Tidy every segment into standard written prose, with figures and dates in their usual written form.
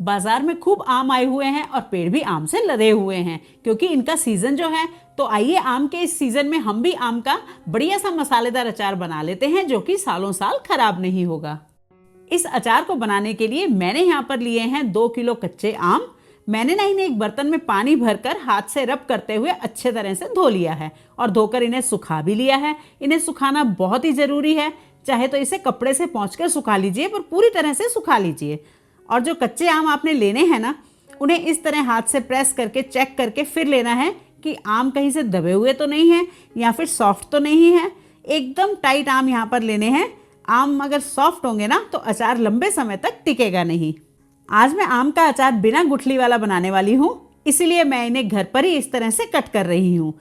बाजार में खूब आम आए हुए हैं और पेड़ भी आम से लदे हुए हैं क्योंकि इनका सीजन जो है। तो आइए आम के इस सीजन में हम भी आम का बढ़िया सा मसालेदार अचार बना लेते हैं जो कि सालों साल खराब नहीं होगा। इस अचार को बनाने के लिए मैंने यहाँ पर लिए हैं 2 किलो कच्चे आम। मैंने ना इन्हें एक बर्तन में पानी भरकर हाथ से रब करते हुए अच्छे तरह से धो लिया है और धोकर इन्हें सुखा भी लिया है। इन्हें सुखाना बहुत ही जरूरी है, चाहे तो इसे कपड़े से पोंछकर सुखा लीजिए पर पूरी तरह से सुखा लीजिए। और जो कच्चे आम आपने लेने हैं ना, उन्हें इस तरह हाथ से प्रेस करके चेक करके फिर लेना है कि आम कहीं से दबे हुए तो नहीं है या फिर सॉफ्ट तो नहीं है। एकदम टाइट आम यहाँ पर लेने हैं। आम अगर सॉफ्ट होंगे ना तो अचार लंबे समय तक टिकेगा नहीं। आज मैं आम का अचार बिना गुठली वाला बनाने वाली हूँ, इसीलिए मैं इन्हें घर पर ही इस तरह से कट कर रही हूँ।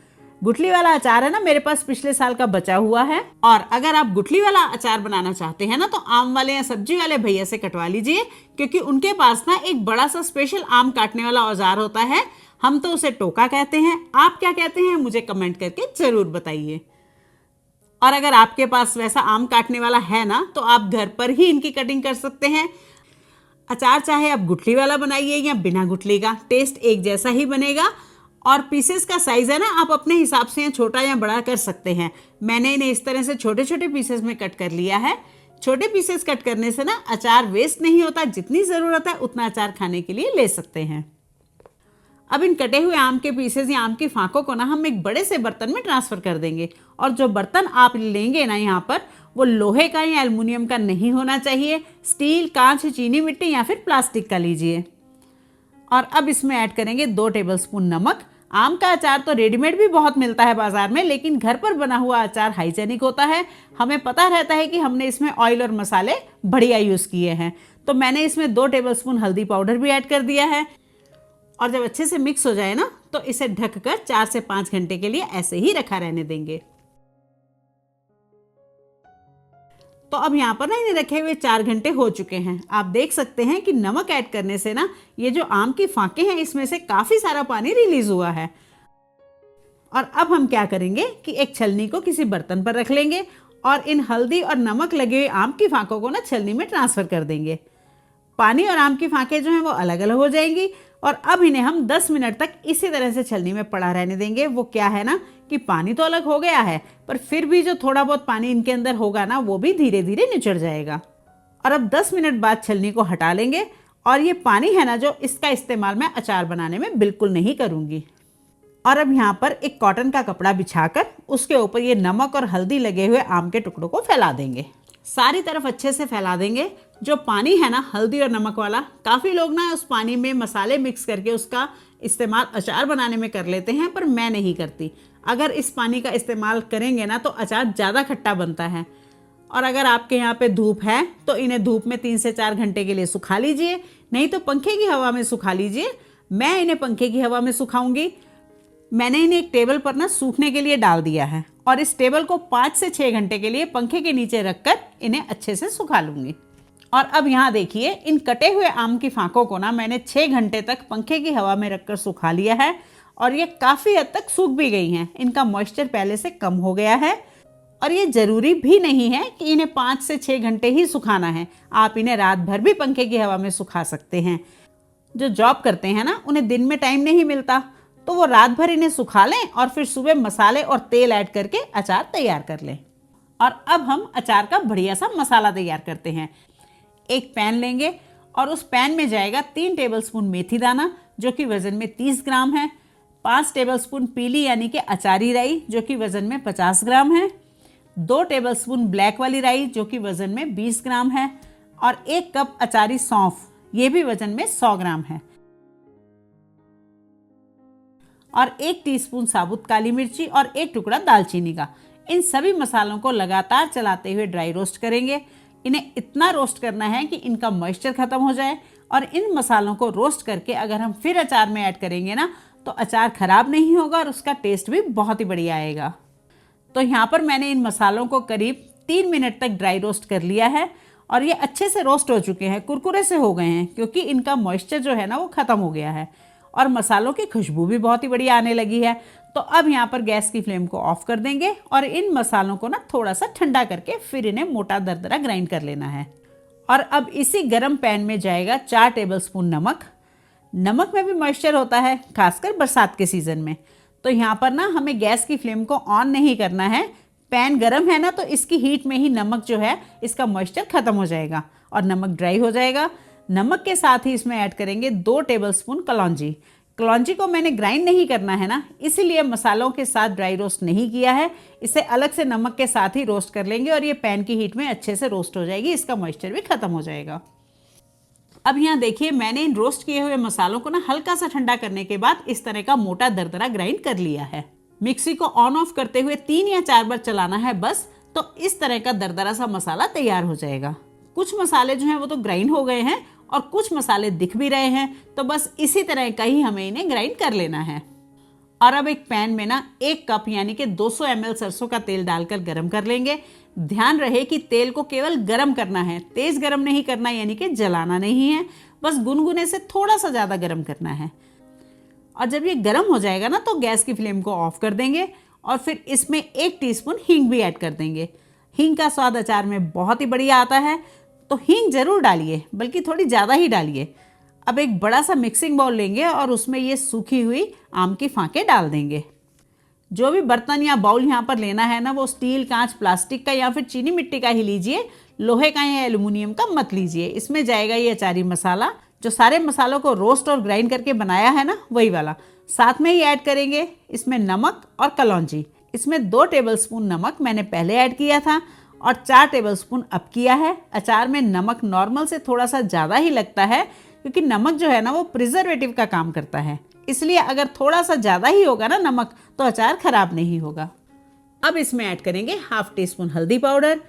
गुठली वाला अचार है ना, मेरे पास पिछले साल का बचा हुआ है। और अगर आप गुठली वाला अचार बनाना चाहते हैं ना तो आम वाले या सब्जी वाले भैया से कटवा लीजिए, क्योंकि उनके पास ना एक बड़ा सा स्पेशल आम काटने वाला औजार होता है। हम तो उसे टोका कहते हैं, आप क्या कहते हैं मुझे कमेंट करके जरूर बताइए। और अगर आपके पास वैसा आम काटने वाला है ना तो आप घर पर ही इनकी कटिंग कर सकते हैं। अचार चाहे आप गुठली वाला बनाइए या बिना गुठली का, टेस्ट एक जैसा ही बनेगा। और पीसेस का साइज है ना, आप अपने हिसाब से छोटा या बड़ा कर सकते हैं। मैंने इन्हें इस तरह से छोटे छोटे पीसेस में कट कर लिया है। छोटे पीसेस कट करने से ना अचार वेस्ट नहीं होता, जितनी ज़रूरत है उतना अचार खाने के लिए ले सकते हैं। अब इन कटे हुए आम के पीसेस या आम की फांकों को ना हम एक बड़े से बर्तन में ट्रांसफ़र कर देंगे। और जो बर्तन आप लेंगे ना यहाँ पर, वो लोहे का या एल्युमिनियम का नहीं होना चाहिए। स्टील, कांच, चीनी मिट्टी या फिर प्लास्टिक का लीजिए। और अब इसमें ऐड करेंगे 2 टेबलस्पून नमक। आम का अचार तो रेडीमेड भी बहुत मिलता है बाजार में, लेकिन घर पर बना हुआ अचार हाइजेनिक होता है। हमें पता रहता है कि हमने इसमें ऑयल और मसाले बढ़िया यूज़ किए हैं। तो मैंने इसमें 2 टेबलस्पून हल्दी पाउडर भी ऐड कर दिया है। और जब अच्छे से मिक्स हो जाए ना तो इसे ढककर 4 से 5 घंटे के लिए ऐसे ही रखा रहने देंगे। तो अब यहाँ पर ना इन्हें रखे हुए 4 घंटे हो चुके हैं। आप देख सकते हैं कि नमक ऐड करने से ना ये जो आम की फांके हैं इसमें से काफ़ी सारा पानी रिलीज हुआ है। और अब हम क्या करेंगे कि एक छलनी को किसी बर्तन पर रख लेंगे और इन हल्दी और नमक लगे हुए आम की फांकों को ना छलनी में ट्रांसफ़र कर देंगे। पानी और आम की फांकें जो हैं वो अलग अलग हो जाएंगी। और अब इन्हें हम 10 मिनट तक इसी तरह से छलनी में पड़ा रहने देंगे। वो क्या है ना कि पानी तो अलग हो गया है, पर फिर भी जो थोड़ा बहुत पानी इनके अंदर होगा ना वो भी धीरे धीरे निचड़ जाएगा। और अब 10 मिनट बाद छलनी को हटा लेंगे। और ये पानी है ना जो, इसका इस्तेमाल मैं अचार बनाने में बिल्कुल नहीं करूँगी। और अब यहाँ पर एक कॉटन का कपड़ा बिछाकर उसके ऊपर ये नमक और हल्दी लगे हुए आम के टुकड़ों को फैला देंगे। सारी तरफ अच्छे से फैला देंगे। जो पानी है ना हल्दी और नमक वाला, काफ़ी लोग ना उस पानी में मसाले मिक्स करके उसका इस्तेमाल अचार बनाने में कर लेते हैं, पर मैं नहीं करती। अगर इस पानी का इस्तेमाल करेंगे ना तो अचार ज़्यादा खट्टा बनता है। और अगर आपके यहाँ पे धूप है तो इन्हें धूप में 3 से 4 घंटे के लिए सुखा लीजिए, नहीं तो पंखे की हवा में सुखा लीजिए। मैं इन्हें पंखे की हवा में सुखाऊंगी। मैंने इन्हें एक टेबल पर ना सूखने के लिए डाल दिया है और इस टेबल को 5 से 6 घंटे के लिए पंखे के नीचे रखकर इन्हें अच्छे से सुखा लूँगी। और अब यहाँ देखिए, इन कटे हुए आम की फांकों को ना मैंने 6 घंटे तक पंखे की हवा में रखकर सुखा लिया है और ये काफ़ी हद तक सूख भी गई हैं। इनका मॉइस्चर पहले से कम हो गया है। और ये ज़रूरी भी नहीं है कि इन्हें 5 से 6 घंटे ही सुखाना है, आप इन्हें रात भर भी पंखे की हवा में सुखा सकते हैं। जो जॉब करते हैं ना उन्हें दिन में टाइम नहीं मिलता, तो वो रात भर इन्हें सुखा लें और फिर सुबह मसाले और तेल ऐड करके अचार तैयार कर लें। और अब हम अचार का बढ़िया सा मसाला तैयार करते हैं। एक पैन लेंगे और उस पैन में जाएगा 3 टेबलस्पून मेथी दाना जो कि वज़न में 30 ग्राम है, 5 टेबलस्पून पीली यानी कि अचारी राई जो कि वज़न में 50 ग्राम है, 2 टेबलस्पून ब्लैक वाली राई जो कि वज़न में 20 ग्राम है और 1 कप अचारी सौंफ, ये भी वज़न में 100 ग्राम है। और 1 टीस्पून साबुत काली मिर्ची और 1 टुकड़ा दालचीनी का। इन सभी मसालों को लगातार चलाते हुए ड्राई रोस्ट करेंगे। इन्हें इतना रोस्ट करना है कि इनका मॉइस्चर खत्म हो जाए। और इन मसालों को रोस्ट करके अगर हम फिर अचार में ऐड करेंगे ना तो अचार खराब नहीं होगा और उसका टेस्ट भी बहुत ही बढ़िया आएगा। तो यहाँ पर मैंने इन मसालों को करीब 3 मिनट तक ड्राई रोस्ट कर लिया है और ये अच्छे से रोस्ट हो चुके हैं, कुरकुरे से हो गए हैं, क्योंकि इनका मॉइस्चर जो है ना वो ख़त्म हो गया है और मसालों की खुशबू भी बहुत ही बढ़िया आने लगी है। तो अब यहाँ पर गैस की फ्लेम को ऑफ कर देंगे और इन मसालों को ना थोड़ा सा ठंडा करके फिर इन्हें मोटा दरदरा ग्राइंड कर लेना है। और अब इसी गरम पैन में जाएगा 4 टेबलस्पून नमक। नमक में भी मॉइस्चर होता है, खासकर बरसात के सीज़न में। तो यहाँ पर ना हमें गैस की फ्लेम को ऑन नहीं करना है। पैन गरम है ना, तो इसकी हीट में ही नमक जो है इसका मॉइस्चर ख़त्म हो जाएगा और नमक ड्राई हो जाएगा। नमक के साथ ही इसमें ऐड करेंगे 2 टेबलस्पून कलौंजी। कलौंजी को मैंने ग्राइंड नहीं करना है ना, इसीलिए मसालों के साथ ड्राई रोस्ट नहीं किया है। इसे अलग से नमक के साथ ही रोस्ट कर लेंगे और ये पैन की हीट में अच्छे से रोस्ट हो जाएगी, इसका मॉइस्चर भी खत्म हो जाएगा। अब यहाँ देखिए, मैंने इन रोस्ट किए हुए मसालों को ना हल्का सा ठंडा करने के बाद इस तरह का मोटा दरदरा ग्राइंड कर लिया है। मिक्सी को ऑन ऑफ करते हुए 3 या 4 बार चलाना है बस, तो इस तरह का दरदरा सा मसाला तैयार हो जाएगा। कुछ मसाले जो हैं वो तो ग्राइंड हो गए हैं और कुछ मसाले दिख भी रहे हैं, तो बस इसी तरह का ही हमें इन्हें ग्राइंड कर लेना है। और अब एक पैन में ना 1 कप यानी कि 200 ml सरसों का तेल डालकर गरम कर लेंगे। ध्यान रहे कि तेल को केवल गरम करना है, तेज गरम नहीं करना, यानी कि जलाना नहीं है, बस गुनगुने से थोड़ा सा ज़्यादा गरम करना है। और जब ये गरम हो जाएगा ना, तो गैस की फ्लेम को ऑफ कर देंगे और फिर इसमें 1 टीस्पून हींग भी ऐड कर देंगे। हींग का स्वाद अचार में बहुत ही बढ़िया आता है, तो हींग जरूर डालिए, बल्कि थोड़ी ज़्यादा ही डालिए। अब एक बड़ा सा मिक्सिंग बाउल लेंगे और उसमें ये सूखी हुई आम की फांके डाल देंगे। जो भी बर्तन या बाउल यहाँ पर लेना है ना, वो स्टील, कांच, प्लास्टिक का या फिर चीनी मिट्टी का ही लीजिए, लोहे का या एल्युमिनियम का मत लीजिए। इसमें जाएगा ये अचारी मसाला, जो सारे मसालों को रोस्ट और ग्राइंड करके बनाया है ना, वही वाला। साथ में ही ऐड करेंगे इसमें नमक और कलौंजी। इसमें 2 टेबलस्पून नमक मैंने पहले ऐड किया था और 4 टेबलस्पून अब किया है। अचार में नमक नॉर्मल से थोड़ा सा ज़्यादा ही लगता है, क्योंकि नमक जो है ना वो प्रिजर्वेटिव का काम करता है, इसलिए अगर थोड़ा सा ज़्यादा ही होगा ना नमक, तो अचार खराब नहीं होगा। अब इसमें ऐड करेंगे 1/2 टीस्पून हल्दी पाउडर,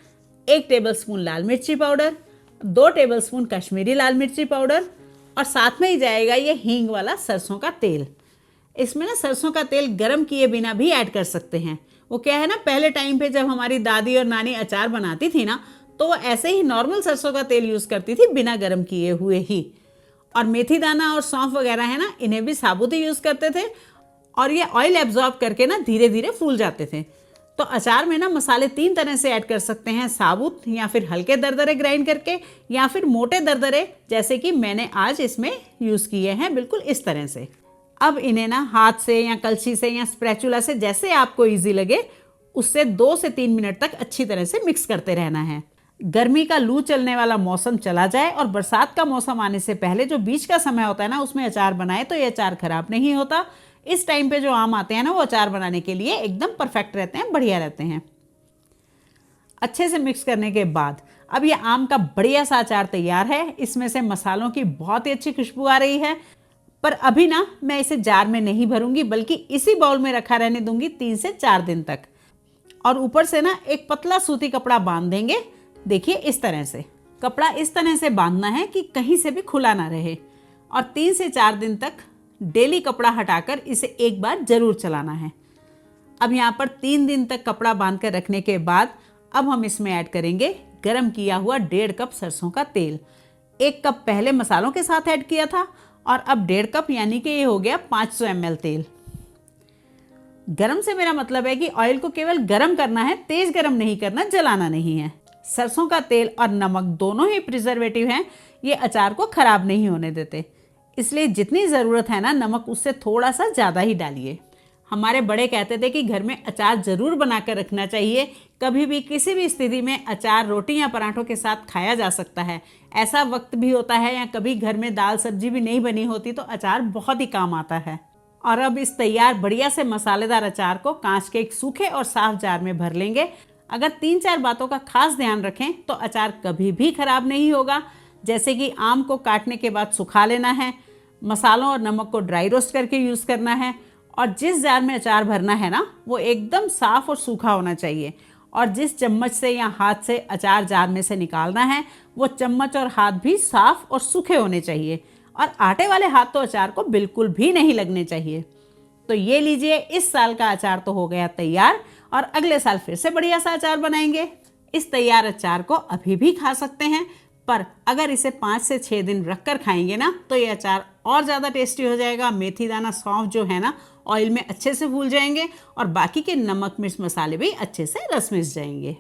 1 टेबलस्पून लाल मिर्ची पाउडर, 2 टेबलस्पून कश्मीरी लाल मिर्ची पाउडर और साथ में ही जाएगा ये हींग वाला सरसों का तेल। इसमें ना सरसों का तेल गरम किए बिना भी ऐड कर सकते हैं। वो क्या है ना, पहले टाइम पे जब हमारी दादी और नानी अचार बनाती थी ना, तो वो ऐसे ही नॉर्मल सरसों का तेल यूज़ करती थी, बिना गरम किए हुए ही। और मेथी दाना और सौंफ वगैरह है ना, इन्हें भी साबुत ही यूज़ करते थे और ये ऑयल एब्जॉर्ब करके ना धीरे धीरे फूल जाते थे। तो अचार में ना मसाले 3 तरह से ऐड कर सकते हैं, साबुत या फिर हल्के दरदरे ग्राइंड करके, या फिर मोटे दरदरे, जैसे कि मैंने आज इसमें यूज़ किए हैं, बिल्कुल इस तरह से। अब इन्हें ना हाथ से या कलछी से या स्पैचुला से, जैसे आपको ईजी लगे, उससे 2 से 3 मिनट तक अच्छी तरह से मिक्स करते रहना है। गर्मी का लू चलने वाला मौसम चला जाए और बरसात का मौसम आने से पहले जो बीच का समय होता है ना, उसमें अचार बनाए तो ये अचार खराब नहीं होता। इस टाइम पे जो आम आते हैं ना, वो अचार बनाने के लिए एकदम परफेक्ट रहते हैं, बढ़िया रहते हैं। अच्छे से मिक्स करने के बाद अब ये आम का बढ़िया सा अचार तैयार है। इसमें से मसालों की बहुत ही अच्छी खुशबू आ रही है। पर अभी ना मैं इसे जार में नहीं भरूंगी, बल्कि इसी बाउल में रखा रहने दूंगी 3 से 4 दिन तक। और ऊपर से ना एक पतला सूती कपड़ा बांध देंगे। देखिए इस तरह से कपड़ा इस तरह से बांधना है कि कहीं से भी खुला ना रहे। और 3 से 4 दिन तक डेली कपड़ा हटाकर इसे एक बार जरूर चलाना है। अब यहाँ पर 3 दिन तक कपड़ा बांध कर रखने के बाद अब हम इसमें ऐड करेंगे गरम किया हुआ 1.5 कप सरसों का तेल। 1 कप पहले मसालों के साथ ऐड किया था और अब 1.5 कप, यानी कि ये हो गया 500 ml तेल। गरम से मेरा मतलब है कि ऑयल को केवल गरम करना है, तेज गरम नहीं करना, जलाना नहीं है। सरसों का तेल और नमक दोनों ही प्रिजर्वेटिव हैं, ये अचार को खराब नहीं होने देते। इसलिए जितनी ज़रूरत है ना नमक, उससे थोड़ा सा ज़्यादा ही डालिए। हमारे बड़े कहते थे कि घर में अचार ज़रूर बनाकर रखना चाहिए। कभी भी किसी भी स्थिति में अचार रोटी या पराठों के साथ खाया जा सकता है। ऐसा वक्त भी होता है या कभी घर में दाल सब्जी भी नहीं बनी होती, तो अचार बहुत ही काम आता है। और अब इस तैयार बढ़िया से मसालेदार अचार को कांच के एक सूखे और साफ जार में भर लेंगे। अगर 3-4 बातों का खास ध्यान रखें तो अचार कभी भी खराब नहीं होगा। जैसे कि आम को काटने के बाद सुखा लेना है, मसालों और नमक को ड्राई रोस्ट करके यूज़ करना है, और जिस जार में अचार भरना है ना, वो एकदम साफ और सूखा होना चाहिए। और जिस चम्मच से या हाथ से अचार जार में से निकालना है, वो चम्मच और हाथ भी साफ और सूखे होने चाहिए। और आटे वाले हाथ तो अचार को बिल्कुल भी नहीं लगने चाहिए। तो ये लीजिए, इस साल का अचार तो हो गया तैयार और अगले साल फिर से बढ़िया सा अचार बनाएंगे। इस तैयार अचार को अभी भी खा सकते हैं, पर अगर इसे 5 से 6 दिन रखकर खाएंगे ना, तो ये अचार और ज़्यादा टेस्टी हो जाएगा। मेथी दाना, सौंफ जो है ना, ऑयल में अच्छे से फूल जाएंगे और बाकी के नमक मिर्च मसाले भी अच्छे से रस मिस जाएंगे।